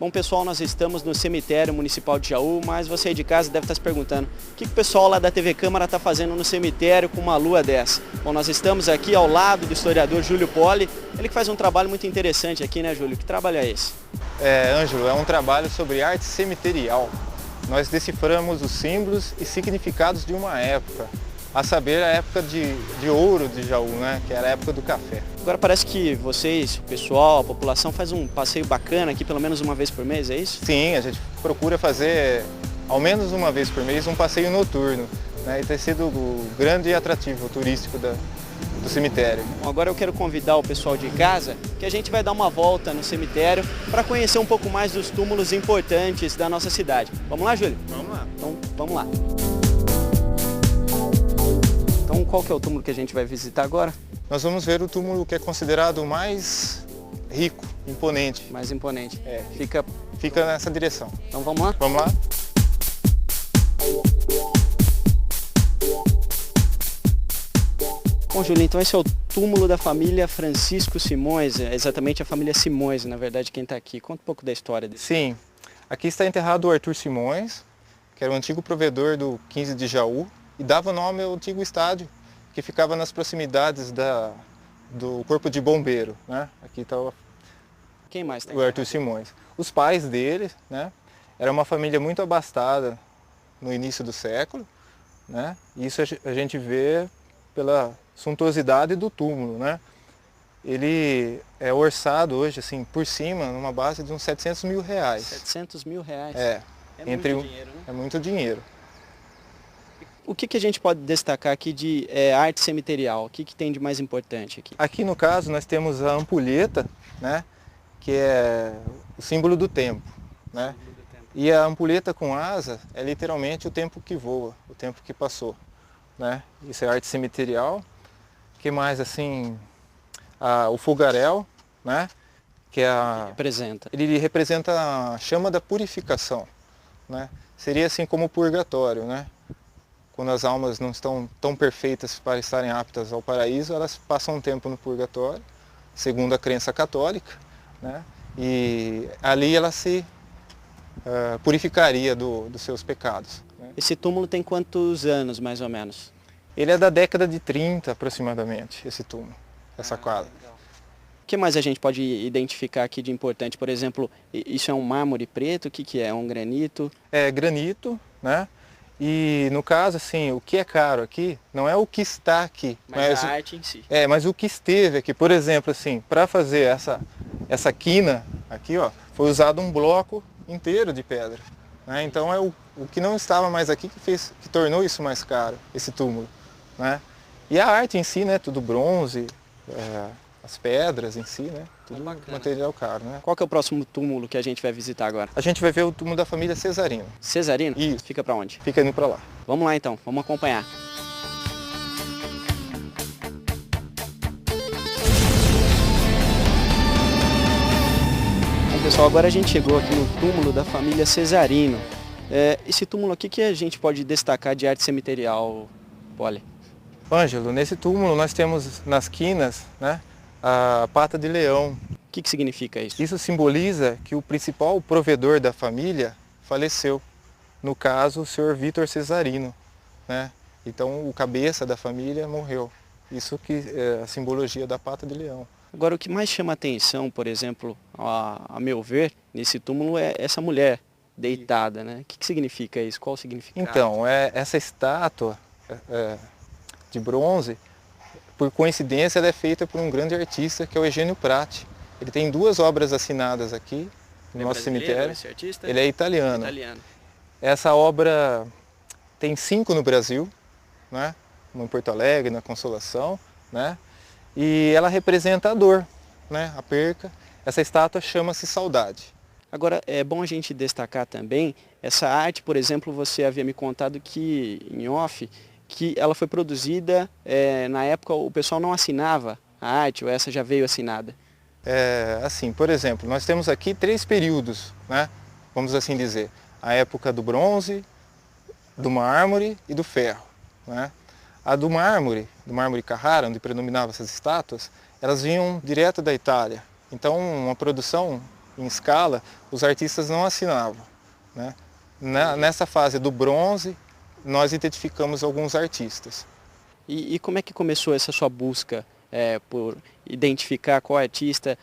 Bom, pessoal, nós estamos no cemitério municipal de Jaú, mas você aí de casa deve estar se perguntando o que o pessoal lá da TV Câmara está fazendo no cemitério com uma lua dessa. Bom, nós estamos aqui ao lado do historiador Júlio Poli, ele que faz um trabalho muito interessante aqui, né, Júlio? Que trabalho é esse? Ângelo, é um trabalho sobre arte cemiterial. Nós deciframos os símbolos e significados de uma época, a saber, a época de ouro de Jaú, né? Que era a época do café. Agora parece que vocês, o pessoal, a população faz um passeio bacana aqui pelo menos uma vez por mês, é isso? Sim, a gente procura fazer ao menos uma vez por mês um passeio noturno, né? E tem sido o grande atrativo turístico do cemitério. Bom, agora eu quero convidar o pessoal de casa que a gente vai dar uma volta no cemitério para conhecer um pouco mais dos túmulos importantes da nossa cidade. Vamos lá, Júlio? Vamos lá. Então, vamos lá. Então, qual que é o túmulo que a gente vai visitar agora? Nós vamos ver o túmulo que é considerado o mais rico, imponente. Mais imponente. Fica nessa direção. Então, vamos lá? Vamos lá? Bom, Júlio, então esse é o túmulo da família Francisco Simões, exatamente a família Simões, na verdade, quem está aqui. Conta um pouco da história desse. Sim, aqui está enterrado o Arthur Simões, que era o antigo provedor do 15 de Jaú e dava nome ao antigo estádio, que ficava nas proximidades do corpo de bombeiro, né? Aqui está Quem mais tem? o Arthur Simões. Os pais dele, né? Era uma família muito abastada no início do século, né? Isso a gente vê pela suntuosidade do túmulo, né? Ele é orçado hoje, assim, por cima, numa base de uns R$700 mil. 700 mil reais? É muito dinheiro, né? É muito dinheiro. O que a gente pode destacar aqui de arte cemiterial? O que tem de mais importante aqui? Aqui no caso nós temos a ampulheta, né? Que é o símbolo do tempo, né? E a ampulheta com asa é literalmente o tempo que voa, o tempo que passou, né? Isso é arte cemiterial. O que mais, assim, o fogaréu, né? Que é ele representa a chama da purificação, né? Seria assim como o purgatório, né? Quando as almas não estão tão perfeitas para estarem aptas ao paraíso, elas passam um tempo no purgatório, segundo a crença católica, né? E ali ela se purificaria dos seus pecados, né? Esse túmulo tem quantos anos, mais ou menos? Ele é da década de 30 aproximadamente, esse túmulo, essa quadra. O que mais a gente pode identificar aqui de importante? Por exemplo, isso é um mármore preto? O que é? É um granito? É granito, né? E no caso, assim, o que é caro aqui não é o que está aqui, mas a arte em si. Mas o que esteve aqui. Por exemplo, assim, para fazer essa quina aqui, ó, foi usado um bloco inteiro de pedra, né? Então é o que não estava mais aqui que tornou isso mais caro, esse túmulo, né? E a arte em si, né? Tudo bronze, as pedras em si, né? Tudo material caro, né? Qual que é o próximo túmulo que a gente vai visitar agora? A gente vai ver o túmulo da família Cesarino. Cesarino? Isso. Fica para onde? Fica indo para lá. Vamos lá então, vamos acompanhar. Bom, pessoal, agora a gente chegou aqui no túmulo da família Cesarino. Esse túmulo aqui que a gente pode destacar de arte cemiterial, Poli? Ângelo, nesse túmulo nós temos nas quinas, né, a pata de leão. O que significa isso? Isso simboliza que o principal provedor da família faleceu. No caso, o senhor Vitor Cesarino, né? Então, o cabeça da família morreu. Isso que é a simbologia da pata de leão. Agora, o que mais chama atenção, por exemplo, a meu ver, nesse túmulo é essa mulher deitada, né? O que significa isso? Qual o significado? Então, essa estátua de bronze, por coincidência, ela é feita por um grande artista que é o Eugênio Prati. Ele tem 2 obras assinadas aqui no nosso cemitério. Esse artista? Ele é italiano. Essa obra tem 5 no Brasil, né? Uma em Porto Alegre, na Consolação, né? E ela representa a dor, né? A perca. Essa estátua chama-se Saudade. Agora, é bom a gente destacar também, essa arte, por exemplo, você havia me contado que, em off, que ela foi produzida, na época o pessoal não assinava a arte, ou essa já veio assinada? Assim, por exemplo, nós temos aqui 3 períodos, né? Vamos assim dizer. A época do bronze, do mármore e do ferro, né? A do mármore Carrara, onde predominavam essas estátuas, elas vinham direto da Itália. Então, uma produção em escala, os artistas não assinavam, né? Nessa fase do bronze, nós identificamos alguns artistas. E como é que começou essa sua busca por identificar qual artista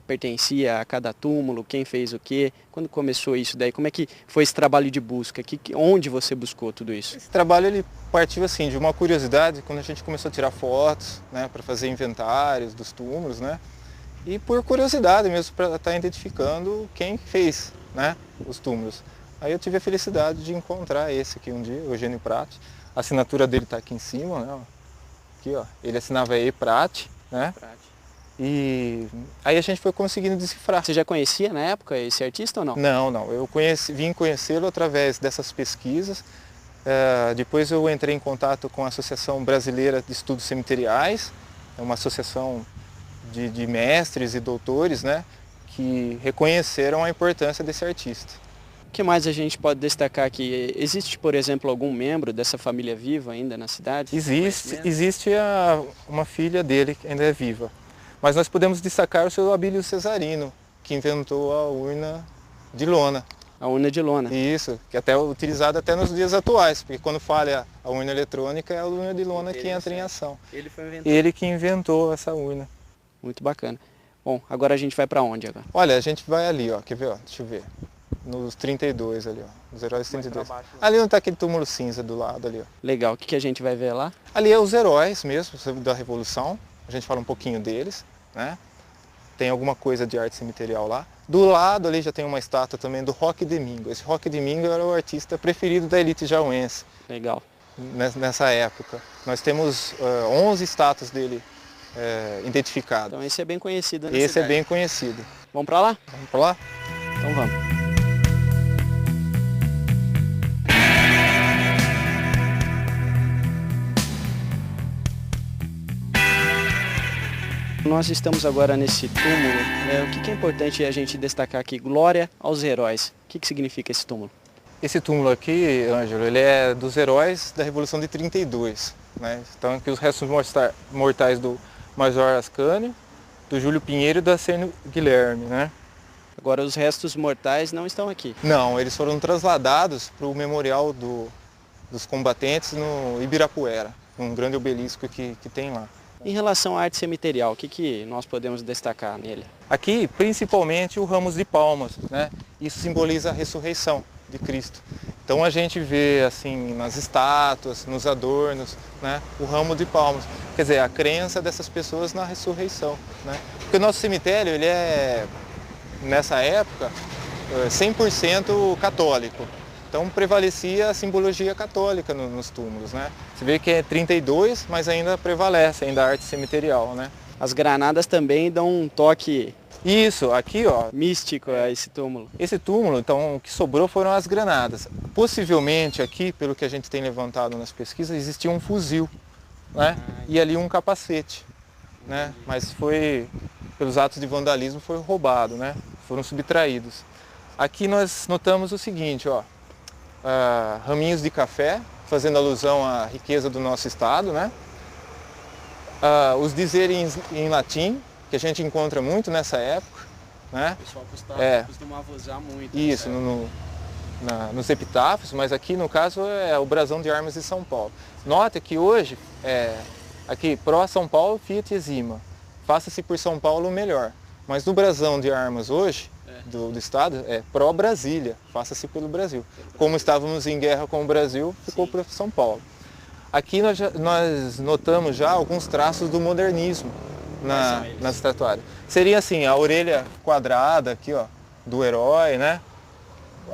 pertencia a cada túmulo, quem fez o quê? Quando começou isso daí? Como é que foi esse trabalho de busca? Onde você buscou tudo isso? Esse trabalho ele partiu assim de uma curiosidade quando a gente começou a tirar fotos, né, para fazer inventários dos túmulos, né? E por curiosidade mesmo para estar identificando quem fez, né, os túmulos. Aí eu tive a felicidade de encontrar esse aqui um dia, Eugênio Prati. A assinatura dele está aqui em cima, né? Aqui, ó. Ele assinava E. Prati, né? E aí a gente foi conseguindo decifrar. Você já conhecia na época esse artista ou não? Não. Eu vim conhecê-lo através dessas pesquisas. Depois eu entrei em contato com a Associação Brasileira de Estudos Cemiteriais, é uma associação de mestres e doutores, né, que reconheceram a importância desse artista. O que mais a gente pode destacar aqui? Existe, por exemplo, algum membro dessa família viva ainda na cidade? Existe uma filha dele que ainda é viva. Mas nós podemos destacar o seu Abílio Cesarino, que inventou a urna de lona. A urna de lona. Isso, que é utilizada até nos dias atuais, porque quando falha a urna eletrônica é a urna de lona que entra em ação. Ele que inventou essa urna. Muito bacana. Bom, agora a gente vai para onde agora? Olha, a gente vai ali, ó, quer ver? Ó, deixa eu ver. Nos 32 ali, ó, nos heróis 32. Ali onde está aquele túmulo cinza do lado ali, ó. Legal, o que a gente vai ver lá? Ali é os heróis mesmo da Revolução, a gente fala um pouquinho deles, né? Tem alguma coisa de arte cemiterial lá. Do lado ali já tem uma estátua também do Roque Domingo. Esse Roque Domingo era o artista preferido da elite jauense. Legal. Nessa época. Nós temos 11 estátuas dele identificadas. Então esse é bem conhecido na cidade. cidade. É bem conhecido. Vamos para lá? Vamos para lá? Então vamos. Nós estamos agora nesse túmulo. O que é importante a gente destacar aqui? Glória aos heróis. O que significa esse túmulo? Esse túmulo aqui, Ângelo, ele é dos heróis da Revolução de 32. Né? Então aqui os restos mortais do Major Ascânio, do Júlio Pinheiro e do Acênio Guilherme. Né? Agora os restos mortais não estão aqui? Não, eles foram trasladados para o memorial dos combatentes no Ibirapuera, um grande obelisco que tem lá. Em relação à arte cemiterial, o que nós podemos destacar nele? Aqui, principalmente, o ramos de palmas, né? Isso simboliza a ressurreição de Cristo. Então a gente vê assim nas estátuas, nos adornos, né? O ramo de palmas. Quer dizer, a crença dessas pessoas na ressurreição, né? Porque o nosso cemitério, ele é, nessa época, 100% católico. Então prevalecia a simbologia católica nos túmulos, né? Você vê que é 32, mas ainda prevalece ainda a arte cemiterial, né? As granadas também dão um toque... Isso, aqui ó... místico a esse túmulo. Esse túmulo, então, o que sobrou foram as granadas. Possivelmente aqui, pelo que a gente tem levantado nas pesquisas, existia um fuzil, né? E ali um capacete, né? Mas foi, pelos atos de vandalismo, foi roubado, né? Foram subtraídos. Aqui nós notamos o seguinte, ó. Raminhos de café, fazendo alusão à riqueza do nosso estado, né? Os dizeres em latim, que a gente encontra muito nessa época, né? O pessoal costumava usar muito. Isso, nos epitáfios, mas aqui no caso é o brasão de armas de São Paulo. Nota que hoje, aqui pró São Paulo, Fiat Exima, faça-se por São Paulo o melhor. Mas no brasão de armas hoje, do estado, é pró-Brasília, faça-se pelo Brasil. Como estávamos em guerra com o Brasil, ficou para São Paulo. Aqui nós notamos já alguns traços do modernismo nas estatuárias. Seria assim, a orelha quadrada aqui, ó, do herói, né?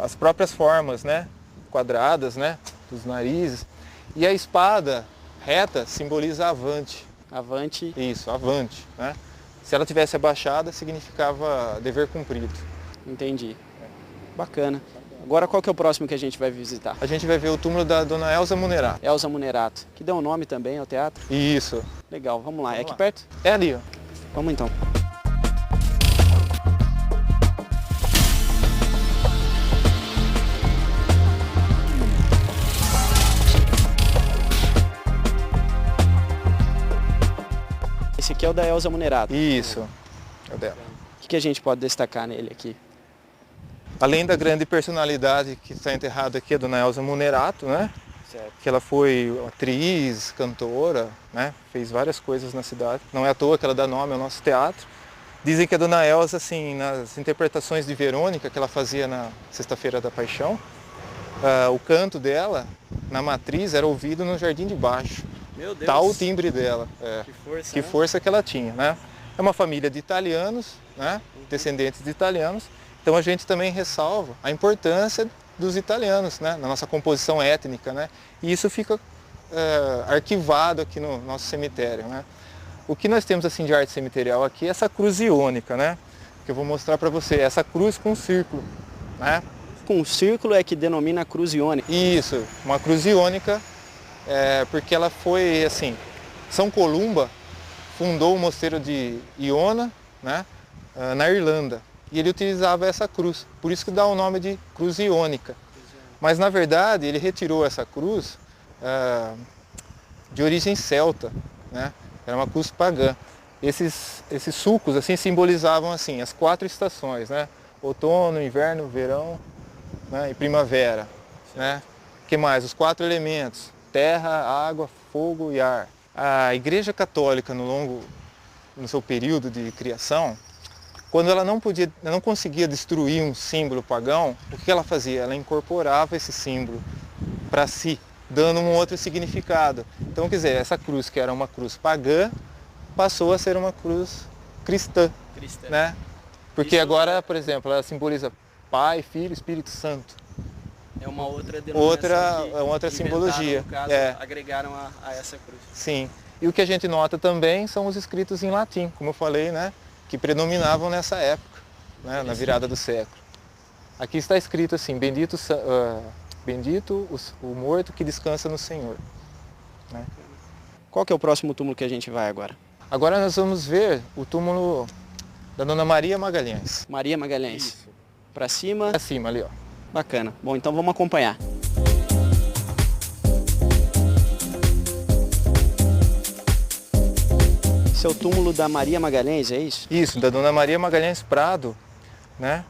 As próprias formas, né? Quadradas, né? Dos narizes. E a espada reta simboliza avante. Avante. Isso, avante, né? Se ela tivesse abaixada, significava dever cumprido. Entendi. Bacana. Agora qual que é o próximo que a gente vai visitar? A gente vai ver o túmulo da dona Elza Munerato. Elza Munerato, que deu um nome também ao teatro. Isso. Legal, vamos lá. É aqui perto? É ali, ó. Vamos então. Esse aqui é o da Elza Munerato. Isso, é o dela. que a gente pode destacar nele aqui? Além da grande personalidade que está enterrada aqui, a dona Elza Munerato, né? Certo. Que ela foi atriz, cantora, né? Fez várias coisas na cidade. Não é à toa que ela dá nome ao nosso teatro. Dizem que a dona Elza, assim, nas interpretações de Verônica que ela fazia na Sexta-feira da Paixão, o canto dela, na matriz, era ouvido no Jardim de Baixo. Meu Deus! Tal o timbre dela. Que força que ela tinha, né? É uma família de italianos, né? Descendentes de italianos. Então a gente também ressalva a importância dos italianos, né? Na nossa composição étnica, né? E isso fica arquivado aqui no nosso cemitério, né? O que nós temos assim de arte cemiterial aqui é essa cruz iônica, né? Que eu vou mostrar para você. Essa cruz com um círculo, né? Com o círculo é que denomina a cruz iônica. Isso, uma cruz iônica, porque ela foi assim, São Columba fundou o mosteiro de Iona, né? Na Irlanda. E ele utilizava essa cruz, por isso que dá o nome de cruz iônica. Mas na verdade ele retirou essa cruz de origem celta, né? Era uma cruz pagã. Esses sulcos assim simbolizavam assim as 4 estações, né? Outono, inverno, verão, né? E primavera, né? Que mais? Os 4 elementos: terra, água, fogo e ar. A Igreja Católica no seu período de criação, quando ela não conseguia destruir um símbolo pagão, o que ela fazia? Ela incorporava esse símbolo para si, dando um outro significado. Então, quer dizer, essa cruz, que era uma cruz pagã, passou a ser uma cruz cristã, né? Porque agora, por exemplo, ela simboliza Pai, Filho, Espírito Santo. É uma outra denominação outra simbologia. No caso, agregaram a essa cruz. Sim. E o que a gente nota também são os escritos em latim, como eu falei, né? Que predominavam nessa época, né? Na virada do século. Aqui está escrito assim: bendito o morto que descansa no Senhor. Né? Qual que é o próximo túmulo que a gente vai agora? Agora nós vamos ver o túmulo da Dona Maria Magalhães. Maria Magalhães. Para cima? Para cima ali, ó. Bacana. Bom, então vamos acompanhar. Esse é o túmulo da Maria Magalhães, é isso? Isso, da Dona Maria Magalhães Prado, né?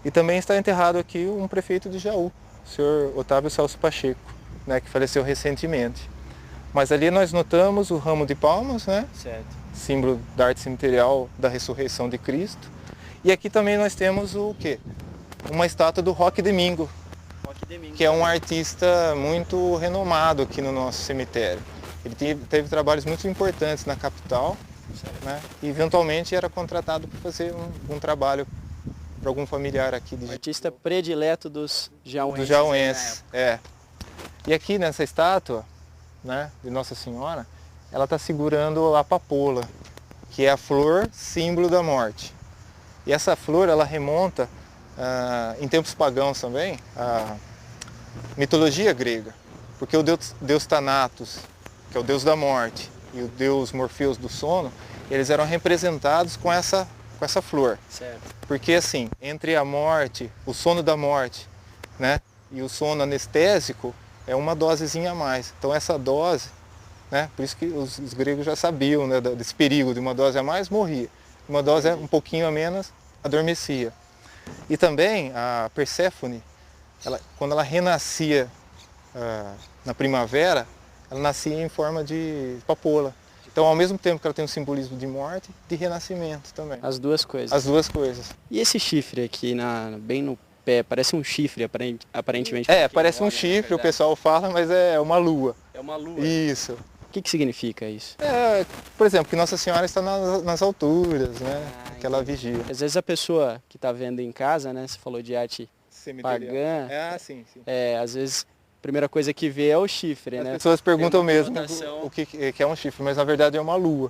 E também está enterrado aqui um prefeito de Jaú, o senhor Otávio Celso Pacheco, né? Que faleceu recentemente. Mas ali nós notamos o ramo de palmas, né? Certo. Símbolo da arte cemiterial da ressurreição de Cristo. E aqui também nós temos o quê? Uma estátua do Roque Domingo, que é um artista muito renomado aqui no nosso cemitério. Ele teve trabalhos muito importantes na capital, né? E eventualmente era contratado para fazer um trabalho para algum familiar aqui. O artista predileto dos jauenses. Dos jauenses, E aqui nessa estátua, né, de Nossa Senhora, ela está segurando a papoula, que é a flor símbolo da morte. E essa flor, ela remonta, em tempos pagãos também, à mitologia grega. Porque o deus Thanatos, que é o deus da morte, e o deus Morfeus do sono, eles eram representados com essa flor. Certo. Porque assim, entre a morte, o sono da morte, né, e o sono anestésico, é uma dosezinha a mais. Então essa dose, né, por isso que os gregos já sabiam, né, desse perigo, de uma dose a mais morria, uma dose um pouquinho a menos adormecia. E também a Perséfone, quando ela renascia na primavera, ela nascia em forma de papoula. Então, ao mesmo tempo que ela tem um simbolismo de morte, de renascimento também. As duas coisas. As duas coisas. E esse chifre aqui, bem no pé, parece um chifre, aparentemente. Parece um chifre, o pessoal fala, mas é uma lua. É uma lua. Isso. O que significa isso? Por exemplo, que Nossa Senhora está nas alturas, né? Que ela vigia. Às vezes a pessoa que está vendo em casa, né? Você falou de arte pagã. Sim. Às vezes a primeira coisa que vê é o chifre, né? As pessoas perguntam mesmo o que é um chifre, mas na verdade é uma lua,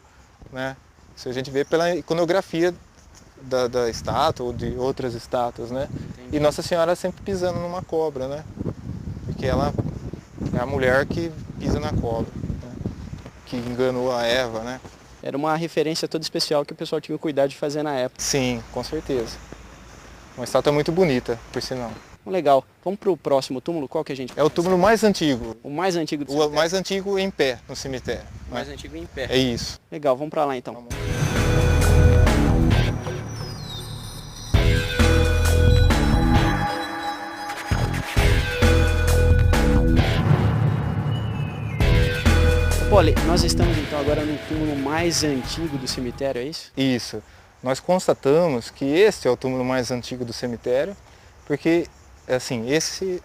né? Isso a gente vê pela iconografia da estátua ou de outras estátuas, né? Entendi. E Nossa Senhora sempre pisando numa cobra, né? Porque ela é a mulher que pisa na cobra, né? Que enganou a Eva, né? Era uma referência toda especial que o pessoal tinha cuidado de fazer na época. Sim, com certeza. Uma estátua muito bonita, por sinal. Legal. Vamos para o próximo túmulo? Qual que a gente... É o túmulo mais antigo. O mais antigo do cemitério? O mais antigo em pé no cemitério. O mais antigo em pé. É isso. Legal, vamos para lá então. Poli, nós estamos então agora no túmulo mais antigo do cemitério, é isso? Isso. Nós constatamos que este é o túmulo mais antigo do cemitério, porque assim, esse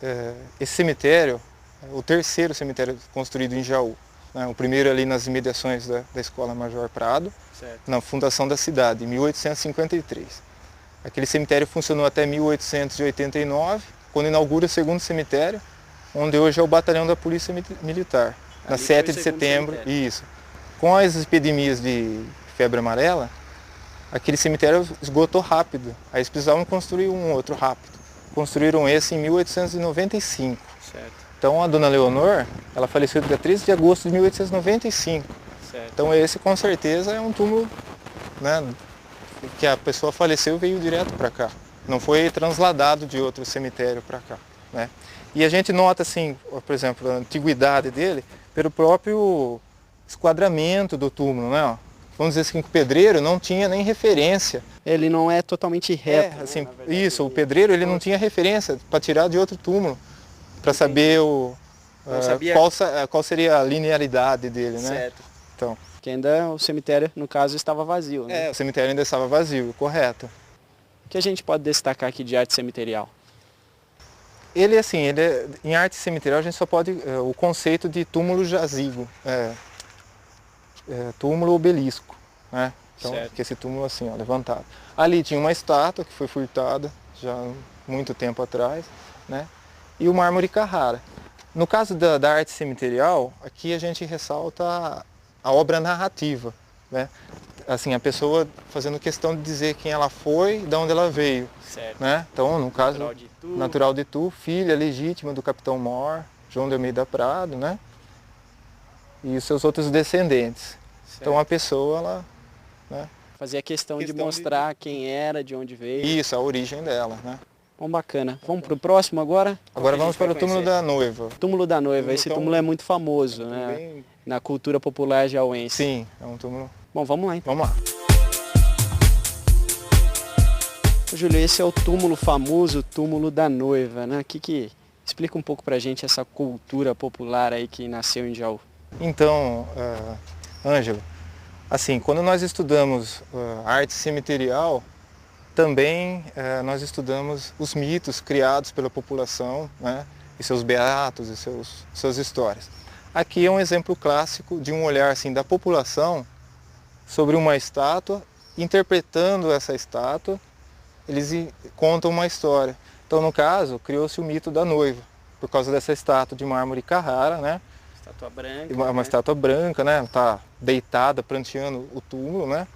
cemitério é o terceiro cemitério construído em Jaú. Né? O primeiro ali nas imediações da Escola Major Prado, certo, na fundação da cidade, em 1853. Aquele cemitério funcionou até 1889, quando inaugura o segundo cemitério, onde hoje é o batalhão da Polícia Militar. Na 7 de setembro, isso. Com as epidemias de febre amarela, aquele cemitério esgotou rápido. Aí eles precisavam construir um outro rápido. Construíram esse em 1895. Certo. Então a dona Leonor, ela faleceu dia 13 de agosto de 1895. Certo. Então esse com certeza é um túmulo, né, que a pessoa faleceu e veio direto para cá. Não foi transladado de outro cemitério para cá. Né? E a gente nota assim, por exemplo, a antiguidade dele pelo próprio esquadramento do túmulo, né? Ó. Vamos dizer assim que o pedreiro não tinha nem referência. Ele não é totalmente reto. Assim, né? Verdade, isso, o pedreiro ele não tinha referência para tirar de outro túmulo, para saber qual seria a linearidade dele, né? Certo. Então, que ainda o cemitério, no caso, estava vazio, né? O cemitério ainda estava vazio, correto. O que a gente pode destacar aqui de arte cemiterial? Ele, assim, em arte cemiterial a gente só pode, o conceito de túmulo jazigo, túmulo obelisco, né? Então, que esse túmulo assim, ó, levantado. Ali tinha uma estátua que foi furtada já há muito tempo atrás, né? E o mármore Carrara. No caso da arte cemiterial, aqui a gente ressalta a obra narrativa, né? Assim, a pessoa fazendo questão de dizer quem ela foi e de onde ela veio. Certo. Né? Então, no caso, natural de Itu, filha legítima do capitão Mor, João de Almeida Prado, né? E os seus outros descendentes. Certo. Então a pessoa, ela... Né? Fazia questão de mostrar quem era, de onde veio. Isso, a origem dela, né? Bom, bacana. Vamos para o próximo agora? Agora vamos para o túmulo da noiva. Túmulo da noiva, esse túmulo é muito famoso, né? Na cultura popular jauense. Sim, é um túmulo... Bom, vamos lá então. Vamos lá. Júlio, esse é o túmulo famoso, túmulo da noiva, né? Explica um pouco pra gente essa cultura popular aí que nasceu em Jaú. Então, Ângelo, assim, quando nós estudamos arte cemiterial, também nós estudamos os mitos criados pela população, né? E seus beatos e suas histórias. Aqui é um exemplo clássico de um olhar assim, da população sobre uma estátua, interpretando essa estátua, eles contam uma história. Então, no caso, criou-se o mito da noiva, por causa dessa estátua de mármore Carrara, né? Estátua branca. Uma estátua branca, né? Está deitada, pranteando o túmulo, né?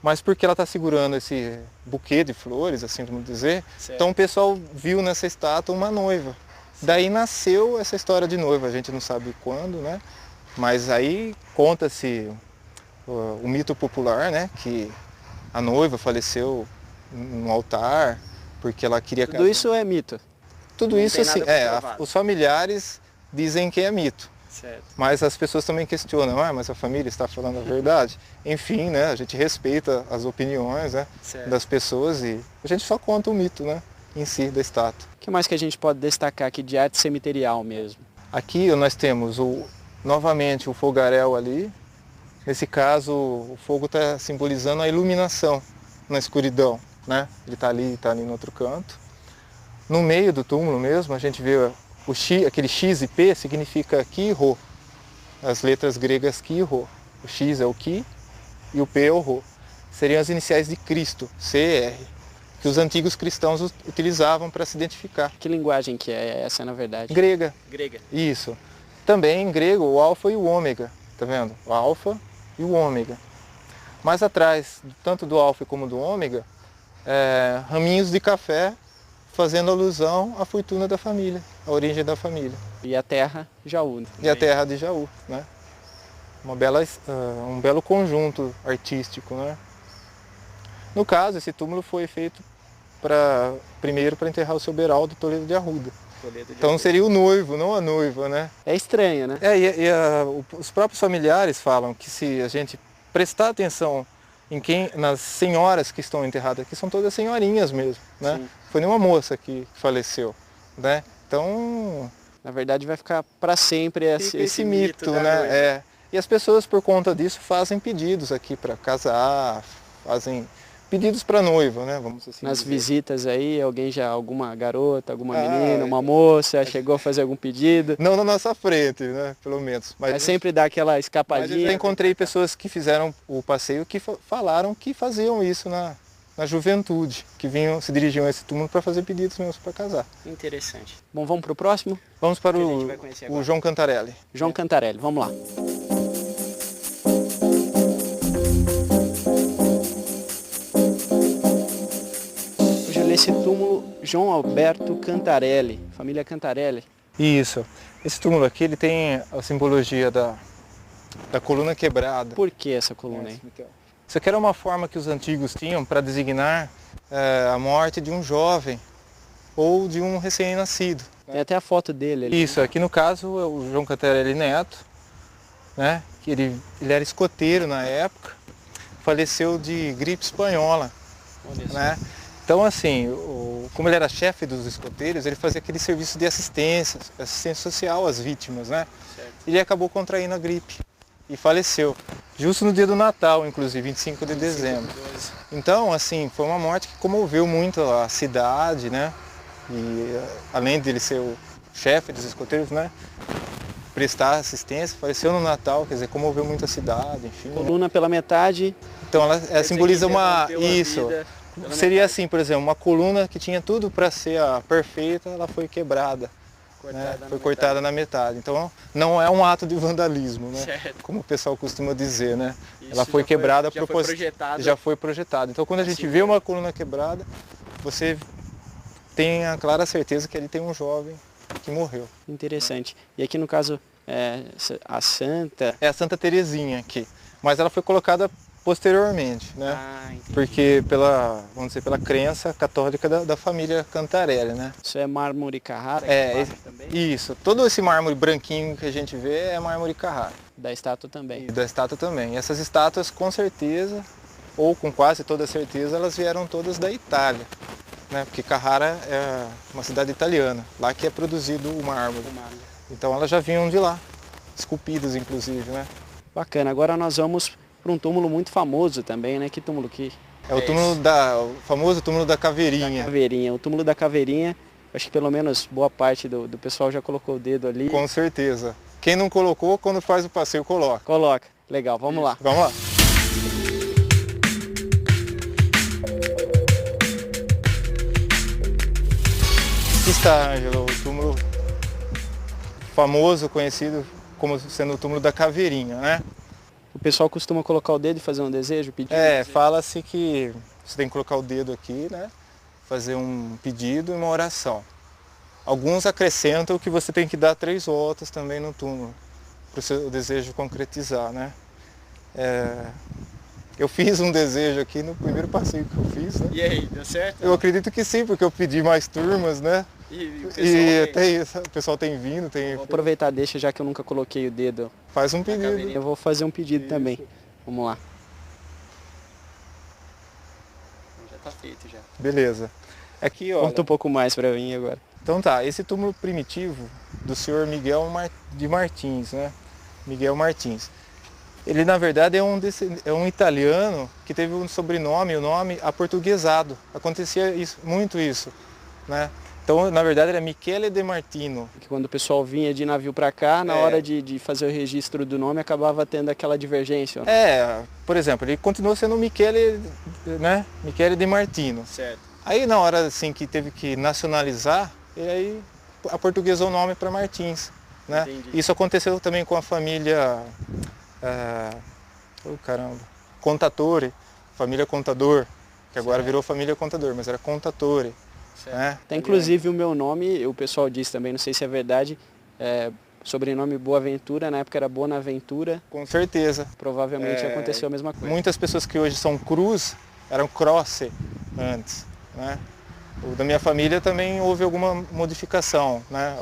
Mas porque ela está segurando esse buquê de flores, assim vamos dizer, certo. Então o pessoal viu nessa estátua uma noiva. Certo. Daí nasceu essa história de noiva, a gente não sabe quando, né? Mas aí conta-se o mito popular, né? Que a noiva faleceu no altar, porque ela queria casar. Tudo isso é mito? Tudo isso, assim, os familiares dizem que é mito. Certo. Mas as pessoas também questionam, mas a família está falando a verdade? Enfim, né, a gente respeita as opiniões, né, das pessoas e a gente só conta o mito, né, em si, da estátua. O que mais que a gente pode destacar aqui de arte cemiterial mesmo? Aqui nós temos, novamente, o fogaréu ali. Nesse caso, o fogo está simbolizando a iluminação na escuridão, né? Ele está ali no outro canto. No meio do túmulo mesmo, a gente vê aquele X e P significa Ki e Rho. As letras gregas Ki e Rho. O X é o Ki e o P é o Rho. Seriam as iniciais de Cristo, CR, que os antigos cristãos utilizavam para se identificar. Que linguagem que é essa, na verdade? Grega. Grega. Isso. Também em grego, o alfa e o ômega, tá vendo? O alfa e o ômega. Mais atrás, tanto do alfa como do ômega, raminhos de café fazendo alusão à fortuna da família, à origem da família. E a terra, Jaú. E a terra de Jaú, né? Um belo conjunto artístico, né? No caso, esse túmulo foi feito primeiro para enterrar o seu Beraldo Toledo de Arruda. Então seria o noivo, não a noiva, né? É estranho, né? Os próprios familiares falam que se a gente prestar atenção nas senhoras que estão enterradas aqui, são todas senhorinhas mesmo, né? Sim. Foi nenhuma moça que faleceu, né? Então... Na verdade vai ficar para sempre esse mito, né? E as pessoas, por conta disso, fazem pedidos aqui para casar, fazem pedidos para noiva, né? Vamos assim Nas dizer. visitas aí, alguma garota, alguma menina, uma moça, chegou a fazer algum pedido? Não na nossa frente, né? Pelo menos. Mas sempre dá aquela Mas eu escapadinha. já encontrei pessoas que fizeram o passeio que falaram que faziam isso na juventude, que se dirigiam a esse túmulo para fazer pedidos mesmo para casar. Interessante. Bom, vamos para o próximo? Vamos para Que a gente vai conhecer agora. o João Cantarelli. João Cantarelli, vamos lá. Esse túmulo, João Alberto Cantarelli, família Cantarelli. Isso. Esse túmulo aqui ele tem a simbologia da coluna quebrada. Por que essa coluna aí? Isso aqui era uma forma que os antigos tinham para designar a morte de um jovem ou de um recém-nascido. Tem até a foto dele ali. Isso, aqui no caso é o João Cantarelli Neto, né? Que ele era escoteiro na época, faleceu de gripe espanhola, né? Então, assim, como ele era chefe dos escoteiros, ele fazia aquele serviço de assistência social às vítimas, né? Certo. Ele acabou contraindo a gripe e faleceu, justo no dia do Natal, inclusive, 25 de dezembro. Então, assim, foi uma morte que comoveu muito a cidade, né? E além dele ser o chefe dos escoteiros, né? Prestar assistência, faleceu no Natal, quer dizer, comoveu muito a cidade, enfim. Coluna pela metade. Então, ela simboliza uma... Isso. Seria assim, por exemplo, uma coluna que tinha tudo para ser perfeita, ela foi quebrada, foi cortada na metade. Então não é um ato de vandalismo, né? Certo. Como o pessoal costuma dizer, né? Isso ela foi quebrada, já foi projetada. Então quando a gente vê uma coluna quebrada, você tem a clara certeza que ali tem um jovem que morreu. Interessante. E aqui no caso, a Santa... É a Santa Terezinha aqui, mas ela foi colocada posteriormente, né? Porque vamos dizer, pela crença católica da família Cantarelli, né? Isso é mármore Carrara? Também? Isso. Todo esse mármore branquinho que a gente vê é mármore Carrara. Da estátua também? E da estátua também. E essas estátuas, com certeza, ou com quase toda certeza, elas vieram todas da Itália, né? Porque Carrara é uma cidade italiana, lá que é produzido o mármore. Então elas já vinham de lá, esculpidas inclusive, né? Bacana. Agora nós vamos para um túmulo muito famoso também, né? Que túmulo que... É o túmulo o famoso túmulo da Caveirinha. Caveirinha. O túmulo da Caveirinha, acho que pelo menos boa parte do pessoal já colocou o dedo ali. Com certeza. Quem não colocou, quando faz o passeio, coloca. Coloca. Legal, vamos lá. Vamos lá. Aqui está, Ângelo, o túmulo famoso, conhecido como sendo o túmulo da Caveirinha, né? O pessoal costuma colocar o dedo e fazer um desejo, pedir? Fala-se que você tem que colocar o dedo aqui, né? Fazer um pedido e uma oração. Alguns acrescentam que você tem que dar 3 voltas também no túmulo, para o seu desejo concretizar, né? Eu fiz um desejo aqui no primeiro passeio que eu fiz, né? E aí, deu certo? Eu acredito que sim, porque eu pedi mais turmas, né? O pessoal tem vindo, Vou aproveitar, deixa, já que eu nunca coloquei o dedo. Faz um pedido. Eu vou fazer um pedido também. Vamos lá. Já tá feito já. Beleza. Aqui, ó. Conta um pouco mais para mim agora. Então tá, esse túmulo primitivo do senhor Miguel de Martins, né? Miguel Martins. Ele, na verdade, é um italiano que teve um sobrenome, o nome aportuguesado. Acontecia muito isso, né? Então, na verdade, era Michele de Martino. Que quando o pessoal vinha de navio para cá, na hora de fazer o registro do nome, acabava tendo aquela divergência. Por exemplo, ele continuou sendo Michele, né? Michele de Martino. Certo. Aí, na hora assim, que teve que nacionalizar, ele aí aportuguesou o nome para Martins, né? Entendi. Isso aconteceu também com a família... Contatore, família Contador, que agora virou família Contador, mas era Contatore. Né? Tem inclusive o meu nome, o pessoal diz também, não sei se é verdade, sobrenome Boaventura, na época era Bonaventura. Com certeza. Provavelmente aconteceu a mesma coisa. Muitas pessoas que hoje são Cruz eram Croce antes, né? O da minha família também houve alguma modificação, né?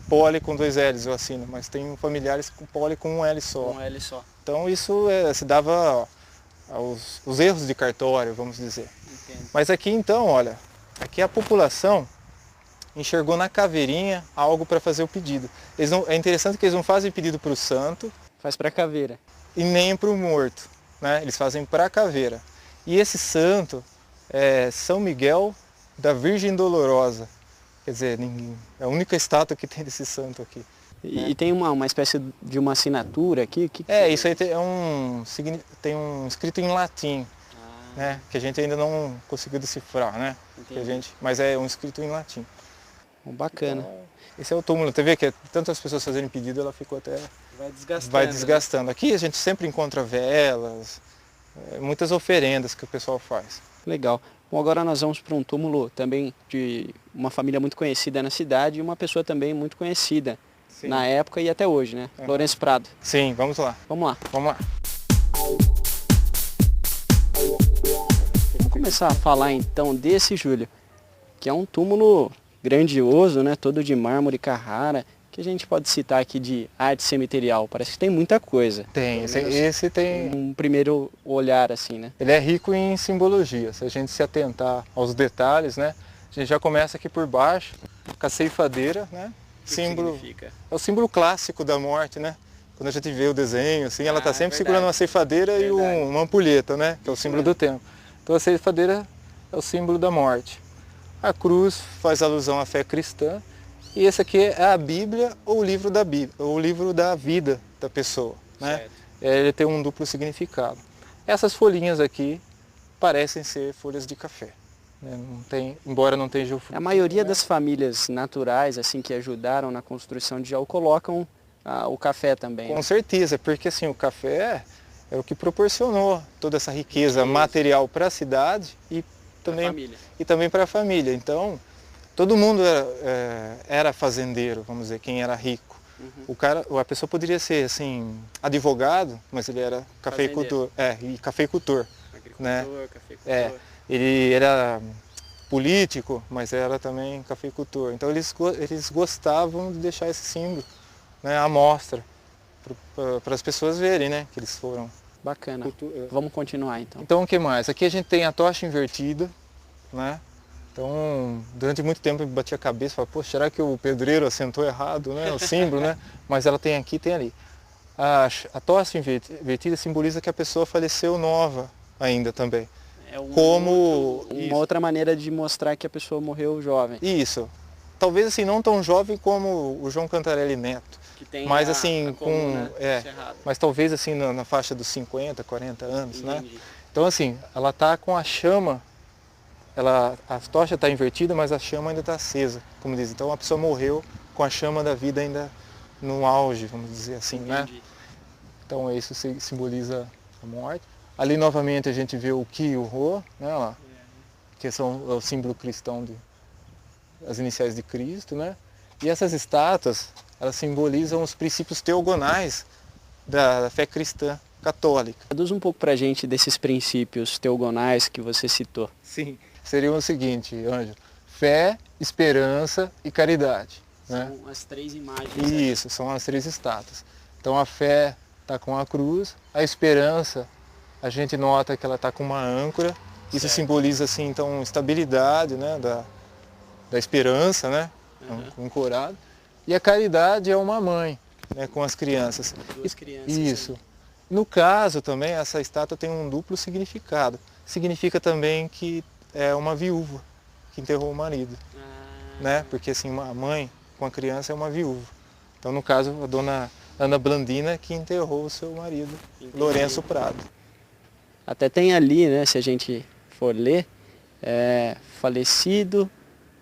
Poli com 2 L's eu assino, mas tem familiares com Poli com 1 L só. Um L só. Então isso se dava aos erros de cartório, vamos dizer. Entendo. Mas aqui então, olha, aqui a população enxergou na Caveirinha algo para fazer o pedido. É interessante que eles não fazem pedido para o santo, Faz para caveira. E nem para o morto, né? Eles fazem para a caveira. E esse santo é São Miguel da Virgem Dolorosa. Quer dizer, é a única estátua que tem desse santo aqui. E tem uma espécie de uma assinatura aqui? Isso aí tem um escrito em latim, né? Que a gente ainda não conseguiu decifrar, né? Mas é um escrito em latim. Bacana. Então, esse é o túmulo. Você vê que tantas pessoas fazendo pedido, ela ficou até... Vai desgastando. Aqui a gente sempre encontra velas, muitas oferendas que o pessoal faz. Legal. Bom, agora nós vamos para um túmulo também de uma família muito conhecida na cidade e uma pessoa também muito conhecida na época e até hoje, né? Lourenço Prado. Sim, vamos lá. Vamos lá. Vamos lá. Vamos começar a falar então desse, Júlio, que é um túmulo grandioso, né? Todo de mármore Carrara, que a gente pode citar aqui de arte cemiterial. Parece que tem muita coisa. Tem, esse tem... Um primeiro olhar assim, né? Ele é rico em simbologia. Se a gente se atentar aos detalhes, né? A gente já começa aqui por baixo, com a ceifadeira, né? Símbolo, significa? é o símbolo clássico da morte, né? Quando a gente vê o desenho, assim, ela está sempre verdade. segurando uma ceifadeira e uma ampulheta, né? Que é o símbolo do tempo. Então a ceifadeira é o símbolo da morte. A cruz faz alusão à fé cristã. E esse aqui é a Bíblia ou o livro da Bíblia, ou o livro da vida da pessoa, né? Ele tem um duplo significado. Essas folhinhas aqui parecem ser folhas de café. Embora não tenha a maioria das famílias naturais assim que ajudaram na construção de Jaú colocam o café também. Com certeza, porque assim, o café é o que proporcionou toda essa riqueza material para a cidade e também para a família. Então, todo mundo era fazendeiro, vamos dizer, quem era rico. A pessoa poderia ser assim, advogado, mas ele era cafeicultor, e cafeicultor, né? Cafeicultor. Ele era político, mas era também cafeicultor. Então eles gostavam de deixar esse símbolo, né, à mostra, para as pessoas verem, né, que eles foram. Bacana. Vamos continuar então. Então o que mais? Aqui a gente tem a tocha invertida, né? Então, durante muito tempo eu bati a cabeça e falei, poxa, será que o pedreiro assentou errado, né, o símbolo, né? Mas ela tem aqui, tem ali. A tocha invertida simboliza que a pessoa faleceu nova ainda também. Uma outra maneira de mostrar que a pessoa morreu jovem. Isso. Talvez assim, não tão jovem como o João Cantarelli Neto. Que tem mas assim, mas talvez assim na faixa dos 50, 40 anos, né? Então assim, ela está com a chama, a tocha está invertida, mas a chama ainda está acesa, como diz. Então a pessoa morreu com a chama da vida ainda no auge, vamos dizer assim, né? Então isso simboliza a morte. Ali novamente a gente vê o Ki e o Ro, né, lá, que são o símbolo cristão, as iniciais de Cristo, né? E essas estátuas, elas simbolizam os princípios teogonais da fé cristã católica. Traduz um pouco para a gente desses princípios teogonais que você citou. Sim. Seriam o seguinte, Ângelo: fé, esperança e caridade. São as três imagens. Isso, são as três estátuas. Então a fé está com a cruz, a esperança, a gente nota que ela está com uma âncora. Isso simboliza assim, então, estabilidade, né, da esperança, né, ancorado. E a caridade é uma mãe, né, com as crianças. Duas crianças. Isso. No caso também, essa estátua tem um duplo significado. Significa também que é uma viúva que enterrou o marido, né? Porque assim, uma mãe com a criança é uma viúva. Então, no caso, a dona Ana Blandina que enterrou o seu marido, Lourenço Prado. Até tem ali, né, se a gente for ler, falecido,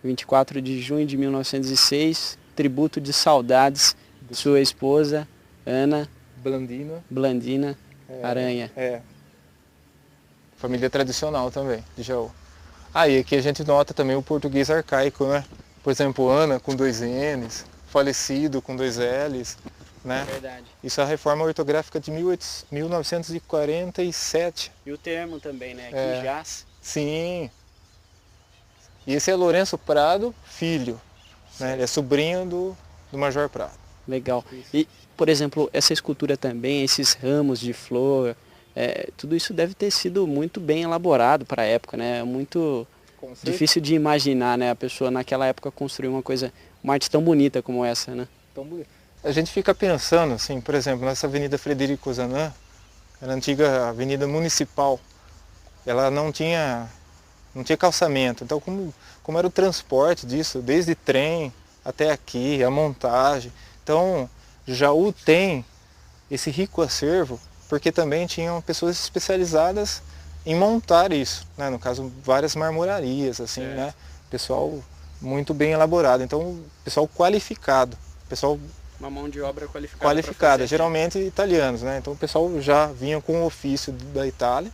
24 de junho de 1906, tributo de saudades de sua esposa, Ana Blandina Aranha. Família tradicional também, de Jaú. E aqui a gente nota também o português arcaico, né? Por exemplo, Ana com 2 N's, falecido com 2 L's, né? Verdade. Isso é a reforma ortográfica de 1947. E o termo também, né? Aqui jaz. Sim. E esse é Lourenço Prado, filho. Né? Ele é sobrinho do Major Prado. Legal. E, por exemplo, essa escultura também, esses ramos de flor, tudo isso deve ter sido muito bem elaborado para a época, né? É muito difícil de imaginar, né? A pessoa naquela época construir uma arte tão bonita como essa, né? Tão bonita. A gente fica pensando, assim, por exemplo, nessa Avenida Frederico Ozanam, era a antiga avenida municipal, ela não tinha calçamento, então como era o transporte disso, desde trem até aqui, a montagem. Então, Jaú tem esse rico acervo, porque também tinham pessoas especializadas em montar isso, né? No caso, várias marmorarias, assim, né? Pessoal muito bem elaborado, então, pessoal qualificado, pessoal... Uma mão de obra qualificada. Qualificada, geralmente italianos, né? Então o pessoal já vinha com o ofício da Itália,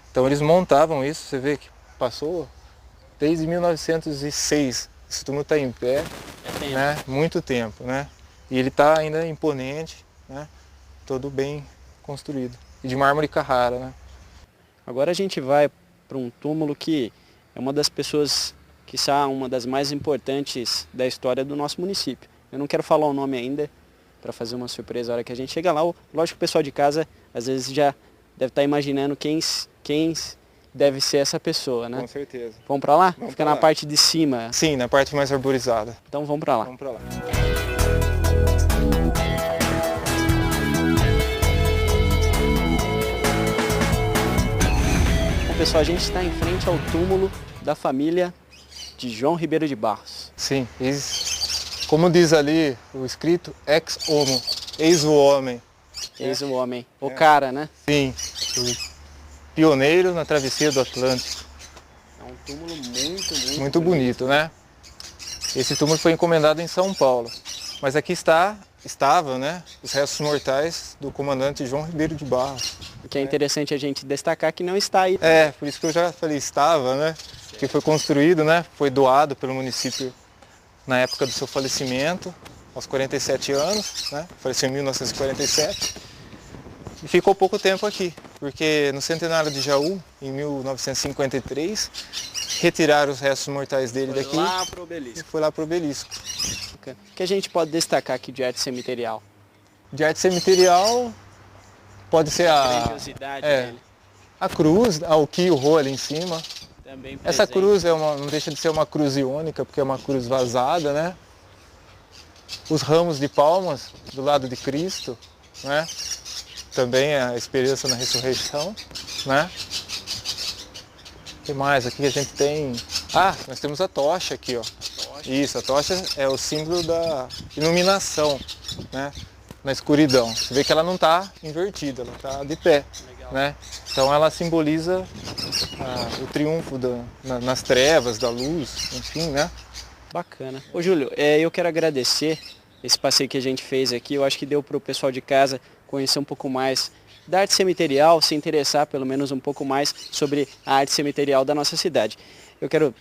então eles montavam isso, você vê que passou desde 1906, esse túmulo está em pé, né? Muito tempo, né? E ele está ainda imponente, né? Todo bem construído, e de mármore Carrara, né? Agora a gente vai para um túmulo que é uma das pessoas, quiçá uma das mais importantes da história do nosso município. Eu não quero falar o nome ainda, para fazer uma surpresa na hora que a gente chega lá. Lógico que o pessoal de casa, às vezes, já deve estar imaginando quem deve ser essa pessoa, né? Com certeza. Vamos para lá? Vamos Fica pra na lá. parte de cima. Sim, na parte mais arborizada. Então vamos para lá. Vamos para lá. Bom, pessoal, a gente está em frente ao túmulo da família de João Ribeiro de Barros. Sim, como diz ali o escrito, ex homo, eis o homem. Eis o homem, o cara, né? Sim, o pioneiro na travessia do Atlântico. É um túmulo Muito bonito, né? Esse túmulo foi encomendado em São Paulo, mas aqui estavam, né, os restos mortais do comandante João Ribeiro de Barros. O que é interessante a gente destacar que não está aí. Por isso que eu já falei estava, né? Que foi construído, né? Foi doado pelo município na época do seu falecimento, aos 47 anos, né? Faleceu em 1947. E ficou pouco tempo aqui, porque no centenário de Jaú, em 1953, retiraram os restos mortais dele daqui. Lá pro obelisco. E foi lá para o obelisco. O que a gente pode destacar aqui de arte cemiterial? De arte cemiterial pode ser A grandiosidade dele. a cruz, o Kyô ali em cima. Também Essa presente. cruz não deixa de ser uma cruz iônica, porque é uma cruz vazada, né? Os ramos de palmas do lado de Cristo, né? Também a esperança na ressurreição, né? O que mais aqui a gente tem? Nós temos a tocha aqui, ó. Isso, a tocha é o símbolo da iluminação, né? Na escuridão. Você vê que ela não está invertida, ela está de pé. Né? Então ela simboliza o triunfo nas trevas, da luz, enfim, né? Bacana. Ô Júlio, eu quero agradecer esse passeio que a gente fez aqui. Eu acho que deu para o pessoal de casa conhecer um pouco mais da arte cemiterial, se interessar pelo menos um pouco mais sobre a arte cemiterial da nossa cidade. Eu quero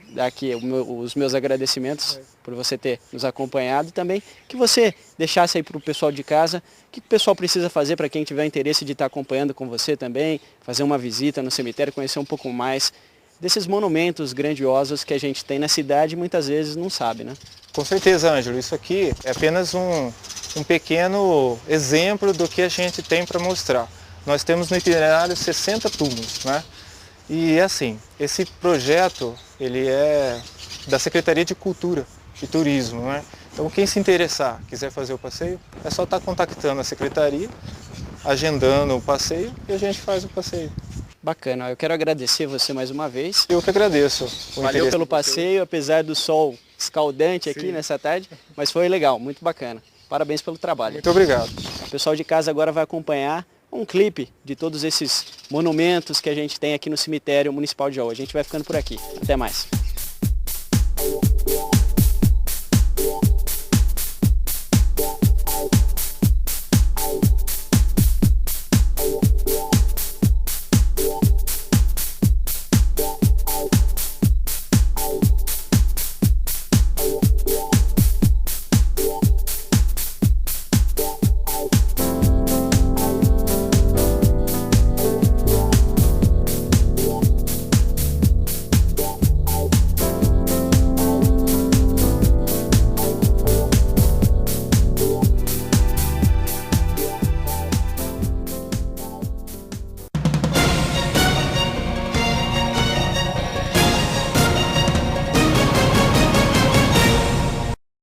dar aqui os meus agradecimentos por você ter nos acompanhado e também que você deixasse aí para o pessoal de casa o que o pessoal precisa fazer para quem tiver interesse de estar acompanhando com você também, fazer uma visita no cemitério, conhecer um pouco mais desses monumentos grandiosos que a gente tem na cidade e muitas vezes não sabe, né? Com certeza, Ângelo. Isso aqui é apenas um pequeno exemplo do que a gente tem para mostrar. Nós temos no itinerário 60 túmulos, né? E assim, esse projeto ele é da Secretaria de Cultura e Turismo, né? Então quem se interessar, quiser fazer o passeio, é só estar contactando a Secretaria, agendando o passeio e a gente faz o passeio. Bacana, eu quero agradecer você mais uma vez. Eu que agradeço. Valeu pelo passeio, apesar do sol escaldante aqui nessa tarde, mas foi legal, muito bacana. Parabéns pelo trabalho. Muito obrigado. O pessoal de casa agora vai acompanhar um clipe de todos esses monumentos que a gente tem aqui no cemitério municipal de Jaú. A gente vai ficando por aqui. Até mais.